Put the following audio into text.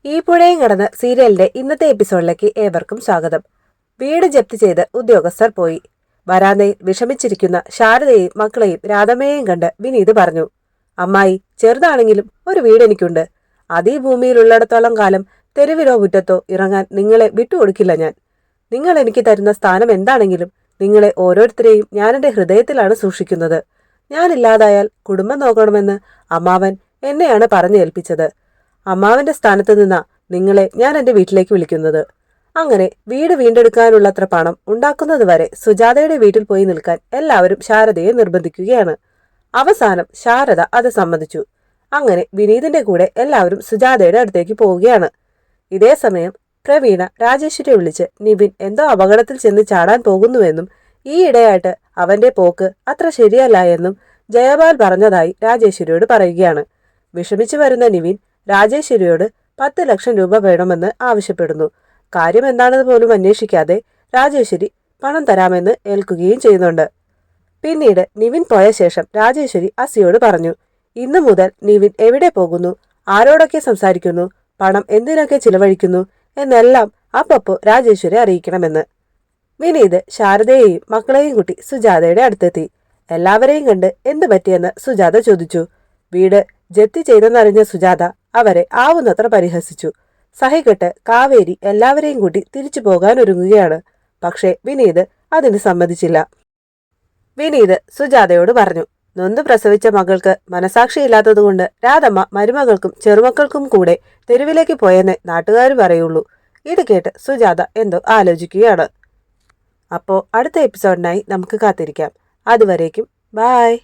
ഈ പുഴയും കടന്ന് സീരിയലിന്റെ ഇന്നത്തെ എപ്പിസോഡിലേക്ക് ഏവർക്കും സ്വാഗതം. വീട് ജപ്തി ചെയ്ത് ഉദ്യോഗസ്ഥർ പോയി. വരാന്തയിൽ വിഷമിച്ചിരിക്കുന്ന ശാരദയെയും മക്കളെയും രാധമ്മയെയും കണ്ട് വിനീത് പറഞ്ഞു, അമ്മായി, ചെറുതാണെങ്കിലും ഒരു വീട് എനിക്കുണ്ട്. അതീ ഭൂമിയിലുള്ളിടത്തോളം കാലം തെരുവിലോ മുറ്റത്തോ ഇറങ്ങാൻ നിങ്ങളെ വിട്ടുകൊടുക്കില്ല ഞാൻ. നിങ്ങൾ എനിക്ക് തരുന്ന സ്ഥാനം എന്താണെങ്കിലും നിങ്ങളെ ഓരോരുത്തരെയും ഞാൻ എന്റെ ഹൃദയത്തിലാണ് സൂക്ഷിക്കുന്നത്. ഞാനില്ലാതായാൽ കുടുംബം നോക്കണമെന്ന് അമ്മാവൻ എന്നെയാണ് പറഞ്ഞേൽപ്പിച്ചത്. അമ്മാവന്റെ സ്ഥാനത്ത് നിന്നാ നിങ്ങളെ ഞാൻ എന്റെ വീട്ടിലേക്ക് വിളിക്കുന്നത്. അങ്ങനെ വീട് വീണ്ടെടുക്കാനുള്ളത്ര പണം ഉണ്ടാക്കുന്നത് വരെ സുജാതയുടെ വീട്ടിൽ പോയി നിൽക്കാൻ എല്ലാവരും ശാരദയെ നിർബന്ധിക്കുകയാണ്. അവസാനം ശാരദ അത് സമ്മതിച്ചു. അങ്ങനെ വിനീതിന്റെ കൂടെ എല്ലാവരും സുജാതയുടെ അടുത്തേക്ക് പോവുകയാണ്. ഇതേ സമയം പ്രവീണ രാജേശ്വരിയെ വിളിച്ച് നിവിൻ എന്തോ അപകടത്തിൽ ചെന്ന് ചാടാൻ പോകുന്നുവെന്നും ഈയിടെയായിട്ട് അവന്റെ പോക്ക് അത്ര ശരിയല്ല എന്നും ജയപാൽ പറഞ്ഞതായി രാജേശ്വരിയോട് പറയുകയാണ്. വിഷമിച്ചു വരുന്ന നിവിൻ രാജേശ്വരിയോട് 10 ലക്ഷം രൂപ വേണമെന്ന് ആവശ്യപ്പെടുന്നു. കാര്യം എന്താണെന്ന് പോലും അന്വേഷിക്കാതെ രാജേശ്വരി പണം തരാമെന്ന് ഏൽക്കുകയും ചെയ്യുന്നുണ്ട്. പിന്നീട് നിവിൻ പോയ ശേഷം രാജേശ്വരി അസിയോട് പറഞ്ഞു, ഇന്നു മുതൽ നിവിൻ എവിടെ പോകുന്നു, ആരോടൊക്കെ സംസാരിക്കുന്നു, പണം എന്തിനൊക്കെ ചിലവഴിക്കുന്നു എന്നെല്ലാം അപ്പപ്പോ രാജേശ്വരി അറിയിക്കണമെന്ന്. വിനീത് ശാരദയെയും മക്കളെയും കൂട്ടി സുജാതയുടെ അടുത്തെത്തി. എല്ലാവരെയും കണ്ട് എന്ത് പറ്റിയെന്ന് സുജാത ചോദിച്ചു. വീട് ജപ്തി ചെയ്തെന്നറിഞ്ഞ സുജാത അവരെ ആവുന്നത്ര പരിഹസിച്ചു. സഹികെട്ട് കാവേരി എല്ലാവരെയും കൂട്ടി തിരിച്ചു പോകാൻ ഒരുങ്ങുകയാണ്. പക്ഷേ വിനീത് അതിന് സമ്മതിച്ചില്ല. വിനീത് സുജാതയോട് പറഞ്ഞു, നൊന്ത് പ്രസവിച്ച മകൾക്ക് മനസാക്ഷിയില്ലാത്തതുകൊണ്ട് രാധമ്മ മരുമകൾക്കും ചെറുമക്കൾക്കും കൂടെ തെരുവിലേക്ക് പോയെന്നേ നാട്ടുകാർ പറയുള്ളൂ. ഇത് കേട്ട് സുജാത എന്തോ ആലോചിക്കുകയാണ്. അപ്പോൾ അടുത്ത എപ്പിസോഡിനായി നമുക്ക് കാത്തിരിക്കാം. അതുവരേക്കും ബായ്.